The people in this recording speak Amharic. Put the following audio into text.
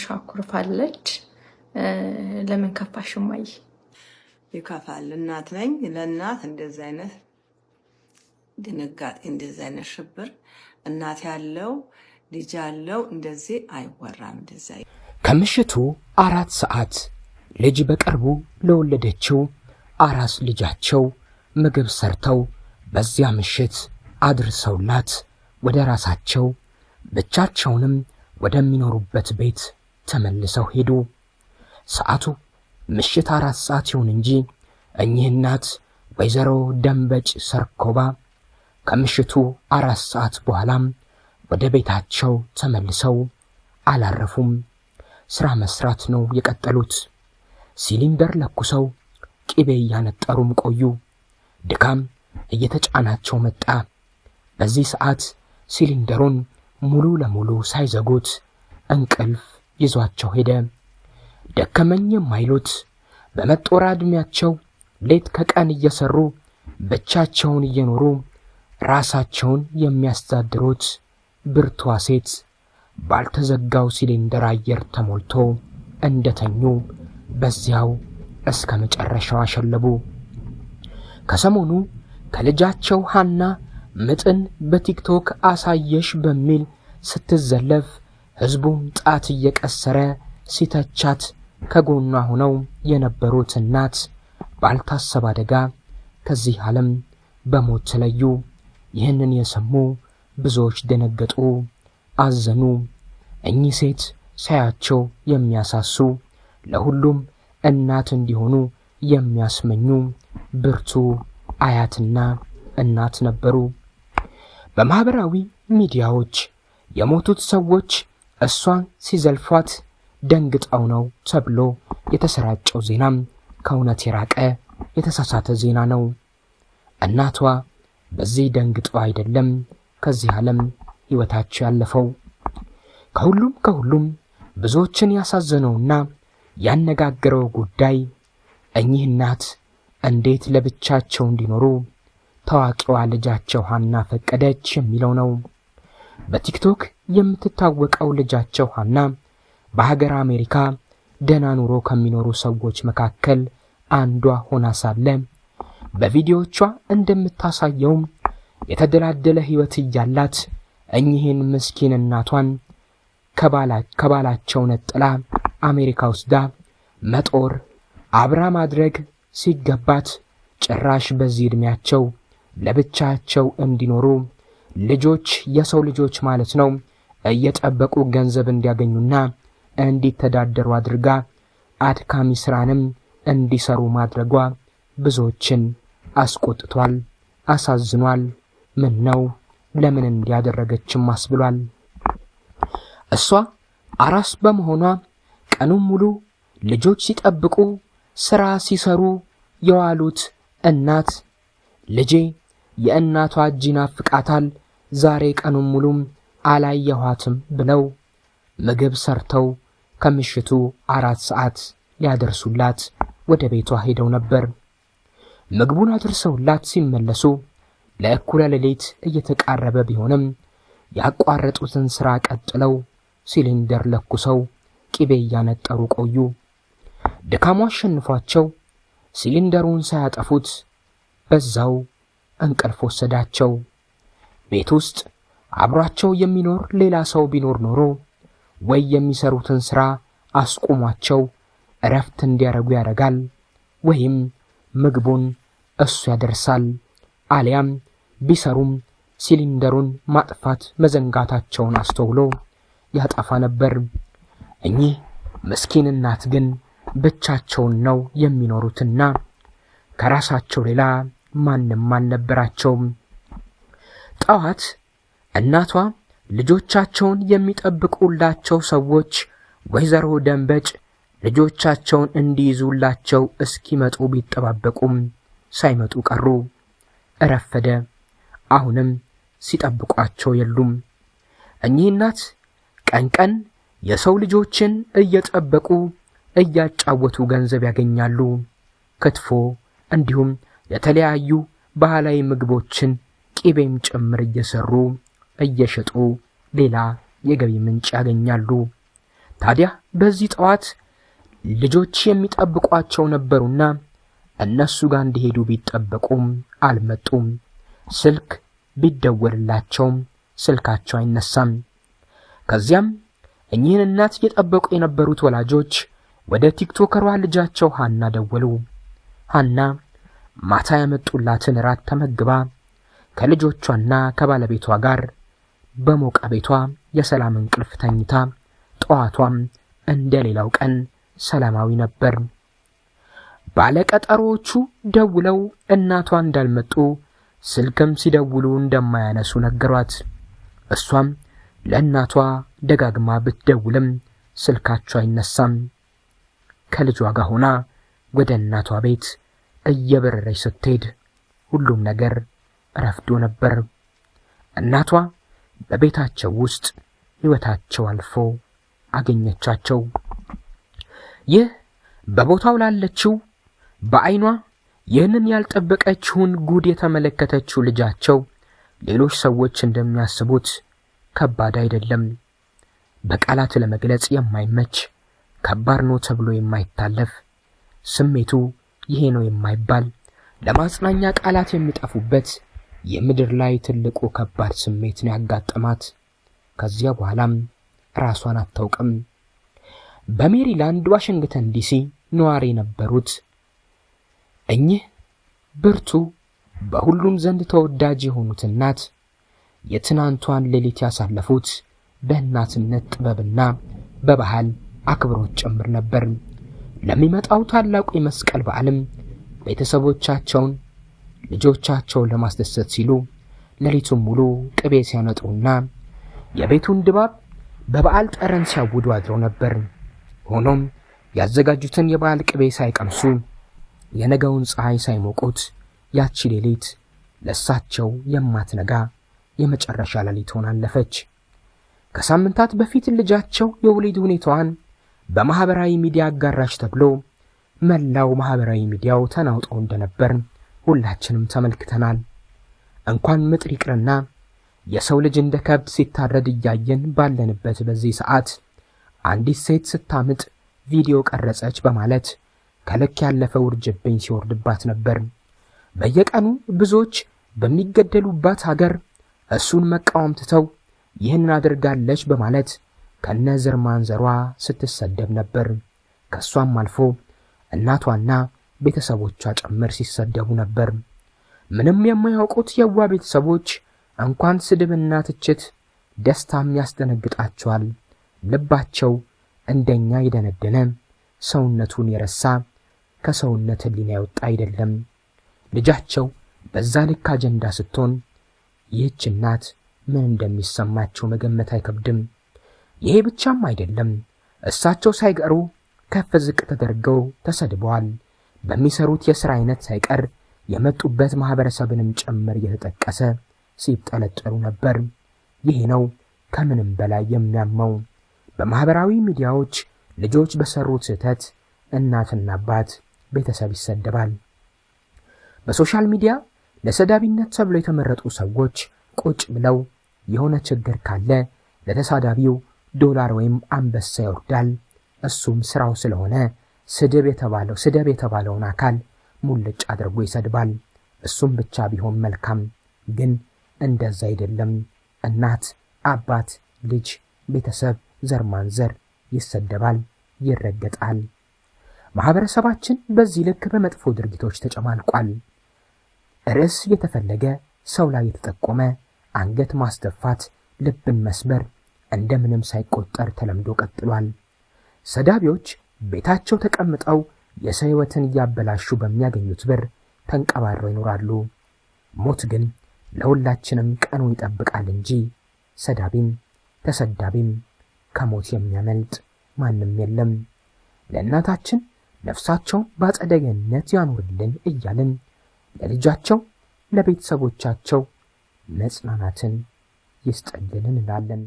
ሻኩርፋለች ለምን ከፋሽ ማይ ይከፋል እናት ነኝ ለእናት እንደዚህ አይነት ድንጋጤ እንደዚህ አይነት ሽብር እናት ያለው ልጅ ያለው እንደዚህ አይወራም እንደዚህ ከምሽቱ 4 ሰዓት ልጅ በቅርቡ ለወለደችው አራስ ልጃቸው ምግብ ሰርተው በዚያ ምሽት አድርሰውላት ወደ ራሳቸው ብቻቸውንም ወደሚኖሩበት ቤት ተመልሰው ሄዱ። ሰዓቱ ምሽት 4 ሰዓት ይሁን እንጂ እኚህ እናት ወይዘሮ ደንበጭ ሰርኮባ ከምሽቱ 4 ሰዓት በኋላም ወደ ቤታቸው ተመልሰው አላረፉም። ስራ መስራት ነው የቀጠሉት። ሲሊንደር ለኩሰው ቂቤ ያነጠሩም ቆዩ። ድካም እየተጫናቸው መጣ። በዚህ ሰዓት ሲሊንደሩን ሙሉ ለሙሉ ሳይዘጉት እንቅልፍ ይዟቸው ሄደ። ደከመኝ የማይሉት በመጦራ ዕድሜያቸው ሌት ከቀን እየሰሩ ብቻቸውን እየኖሩ ራሳቸውን የሚያስተዳድሩት ብርቷ ሴት ባልተዘጋው ሲሊንደር አየር ተሞልቶ እንደተኙ በዚያው እስከ መጨረሻው አሸለቡ። ከሰሞኑ ከልጃቸው ሐና ምጥን በቲክቶክ አሳየሽ በሚል ስትዘለፍ ህዝቡም ጣት እየቀሰረ ሲተቻት ከጎኗ ሆነው የነበሩት እናት ባልታሰበ አደጋ ከዚህ ዓለም በሞት ተለዩ። ይህንን የሰሙ ብዙዎች ደነገጡ፣ አዘኑ። እኚህ ሴት ሳያቸው የሚያሳሱ ለሁሉም እናት እንዲሆኑ የሚያስመኙ ብርቱ አያትና እናት ነበሩ። በማህበራዊ ሚዲያዎች የሞቱት ሰዎች እሷን ሲዘልፏት ደንግጠው ነው ተብሎ የተሰራጨው ዜናም ከእውነት የራቀ የተሳሳተ ዜና ነው። እናቷ በዚህ ደንግጠው አይደለም ከዚህ ዓለም ህይወታቸው ያለፈው። ከሁሉም ብዙዎችን ያሳዘነውና ያነጋገረው ጉዳይ እኚህ እናት እንዴት ለብቻቸው እንዲኖሩ ታዋቂዋ ልጃቸው ሐና ፈቀደች የሚለው ነው። በቲክቶክ የምትታወቀው ልጃቸው ሐና በሀገር አሜሪካ ደህና ኑሮ ከሚኖሩ ሰዎች መካከል አንዷ ሆና ሳለ በቪዲዮቿ እንደምታሳየው የተደላደለ ህይወት እያላት እኚህን ምስኪን እናቷን ከባላቸው ነጥላ አሜሪካ ወስዳ መጦር አብራ ማድረግ ሲገባት ጭራሽ በዚህ ዕድሜያቸው ለብቻቸው እንዲኖሩ ልጆች የሰው ልጆች ማለት ነው እየጠበቁ ገንዘብ እንዲያገኙና እንዲተዳደሩ አድርጋ አድካሚ ስራንም እንዲሰሩ ማድረጓ ብዙዎችን አስቆጥቷል፣ አሳዝኗል። ምን ነው ለምን እንዲያደረገችም አስብሏል። እሷ አራስ በመሆኗ ቀኑን ሙሉ ልጆች ሲጠብቁ ስራ ሲሰሩ የዋሉት እናት ልጄ የእናቷ እጅ ይናፍቃታል፣ ዛሬ ቀኑን ሙሉም አላየኋትም ብለው ምግብ ሰርተው ከምሽቱ 4 ሰዓት ሊያደርሱላት ወደ ቤቷ ሄደው ነበር። ምግቡን አድርሰውላት ሲመለሱ ለእኩለ ሌሊት እየተቃረበ ቢሆንም ያቋረጡትን ስራ ቀጥለው ሲሊንደር ለኩሰው ቂቤ ያነጠሩ ቆዩ። ድካሙ አሸንፏቸው ሲሊንደሩን ሳያጠፉት በዛው እንቅልፍ ወሰዳቸው። ቤት ውስጥ አብሯቸው የሚኖር ሌላ ሰው ቢኖር ኖሮ ወይ የሚሰሩትን ስራ አስቆሟቸው እረፍት እንዲያረጉ ያደርጋል፣ ወይም ምግቡን እሱ ያደርሳል፣ አሊያም ቢሰሩም ሲሊንደሩን ማጥፋት መዘንጋታቸውን አስተውሎ ያጠፋ ነበር። እኚህ ምስኪን እናት ግን ብቻቸውን ነው የሚኖሩትና ከራሳቸው ሌላ ማንም አልነበራቸውም። ጠዋት እናቷ ልጆቻቸውን የሚጠብቁላቸው ሰዎች ወይዘሮ ደንበጭ ልጆቻቸውን እንዲይዙላቸው እስኪመጡ ቢጠባበቁም ሳይመጡ ቀሩ። እረፈደ። አሁንም ሲጠብቋቸው የሉም። እኚህ እናት ቀን የሰው ልጆችን እየጠበቁ እያጫወቱ ገንዘብ ያገኛሉ። ክትፎ እንዲሁም የተለያዩ ባህላዊ ምግቦችን ቂቤም ጭምር እየሰሩ እየሸጡ ሌላ የገቢ ምንጭ ያገኛሉ። ታዲያ በዚህ ጠዋት ልጆች የሚጠብቋቸው ነበሩና እነሱ ጋር እንዲሄዱ ቢጠበቁም አልመጡም። ስልክ ቢደወልላቸውም ስልካቸው አይነሳም። ከዚያም እኚህን እናት እየጠበቁ የነበሩት ወላጆች ወደ ቲክቶከሯ ልጃቸው ሃና ደወሉ። ሃና ማታ ያመጡላትን ራት ተመግባ ከልጆቿና ከባለቤቷ ጋር በሞቀ ቤቷ የሰላም እንቅልፍ ተኝታ ጠዋቷም እንደሌላው ቀን ሰላማዊ ነበር። ባለቀጠሮቹ ደውለው እናቷ እንዳልመጡ ስልክም ሲደውሉ እንደማያነሱ ነገሯት። እሷም ለእናቷ ደጋግማ ብትደውልም ስልካቸው አይነሳም። ከልጇ ጋር ሆና ወደ እናቷ ቤት እየበረረች ስትሄድ ሁሉም ነገር ረፍዶ ነበር። እናቷ በቤታቸው ውስጥ ሕይወታቸው አልፎ አገኘቻቸው። ይህ በቦታው ላለችው በአይኗ ይህንን ያልጠበቀችውን ጉድ የተመለከተችው ልጃቸው ሌሎች ሰዎች እንደሚያስቡት ከባድ አይደለም። በቃላት ለመግለጽ የማይመች ከባድ ነው ተብሎ የማይታለፍ ስሜቱ ይሄ ነው የማይባል ለማጽናኛ ቃላት የሚጠፉበት የምድር ላይ ትልቁ ከባድ ስሜት ነው ያጋጠማት። ከዚያ በኋላም ራሷን አታውቅም። በሜሪላንድ ዋሽንግተን ዲሲ ነዋሪ የነበሩት እኚህ ብርቱ በሁሉም ዘንድ ተወዳጅ የሆኑት እናት የትናንቷን ሌሊት ያሳለፉት በእናትነት ጥበብና በባህል አክብሮት ጭምር ነበር። ለሚመጣው ታላቁ የመስቀል በዓልም ቤተሰቦቻቸውን ልጆቻቸውን ለማስደሰት ሲሉ ሌሊቱን ሙሉ ቅቤ ሲያነጥሩና የቤቱን ድባብ በበዓል ጠረን ሲያውዱ አድረው ነበር። ሆኖም ያዘጋጁትን የበዓል ቅቤ ሳይቀምሱ የነገውን ፀሐይ ሳይሞቁት ያቺ ሌሊት ለሳቸው የማትነጋ የመጨረሻ ሌሊት ሆና አለፈች። ከሳምንታት በፊት ልጃቸው የወሊድ ሁኔታዋን በማህበራዊ ሚዲያ አጋራች ተብሎ መላው ማህበራዊ ሚዲያው ተናውጦ እንደነበር ሁላችንም ተመልክተናል። እንኳን ምጥ ይቅርና የሰው ልጅ እንደ ከብት ሲታረድ እያየን ባለንበት በዚህ ሰዓት አንዲት ሴት ስታምጥ ቪዲዮ ቀረጸች በማለት ከልክ ያለፈ ውርጅብኝ ሲወርድባት ነበር። በየቀኑ ብዙዎች በሚገደሉባት ሀገር እሱን መቃወም ትተው ይህን አድርጋለች በማለት ከነዘር ማንዘሯ ስትሰደብ ነበር። ከሷም አልፎ እናቷና ቤተሰቦቿ ጭምር ሲሰደቡ ነበር። ምንም የማያውቁት የዋ ቤተሰቦች እንኳን ስድብና ትችት ደስታም ያስደነግጣቸዋል። ልባቸው እንደኛ የደነደነ ሰውነቱን የረሳ ከሰውነት ህሊና ያወጣ አይደለም። ልጃቸው በዛ ልክ አጀንዳ ስትሆን ይህች እናት ምን እንደሚሰማቸው መገመት አይከብድም። ይሄ ብቻም አይደለም፣ እሳቸው ሳይቀሩ ከፍ ዝቅ ተደርገው ተሰድበዋል። በሚሰሩት የሥራ አይነት ሳይቀር የመጡበት ማህበረሰብንም ጭምር እየተጠቀሰ ሲጠለጠሉ ነበር። ይሄ ነው ከምንም በላይ የሚያመው። በማህበራዊ ሚዲያዎች ልጆች በሰሩት ስህተት እናትና አባት ቤተሰብ ይሰደባል። በሶሻል ሚዲያ ለሰዳቢነት ተብለው የተመረጡ ሰዎች ቁጭ ብለው የሆነ ችግር ካለ ለተሳዳቢው ዶላር ወይም አንበሳ ይወርዳል። እሱም ስራው ስለሆነ ስድብ የተባለውን አካል ሙልጭ አድርጎ ይሰድባል። እሱም ብቻ ቢሆን መልካም፣ ግን እንደዛ አይደለም። እናት፣ አባት፣ ልጅ፣ ቤተሰብ፣ ዘር ማንዘር ይሰደባል፣ ይረገጣል። ማህበረሰባችን በዚህ ልክ በመጥፎ ድርጊቶች ተጨማልቋል። ርዕስ የተፈለገ ሰው ላይ የተጠቆመ አንገት ማስደፋት፣ ልብን መስበር እንደምንም ሳይቆጠር ተለምዶ ቀጥሏል። ሰዳቢዎች ቤታቸው ተቀምጠው የሰው ሕይወትን እያበላሹ በሚያገኙት ብር ተንቀባረው ይኖራሉ። ሞት ግን ለሁላችንም ቀኑ ይጠብቃል እንጂ ሰዳቢም ተሰዳቢም ከሞት የሚያመልጥ ማንም የለም። ለእናታችን ነፍሳቸው በአጸደ ገነት ያኑርልን እያልን ለልጃቸው ለቤተሰቦቻቸው መጽናናትን ይስጥልን እንላለን።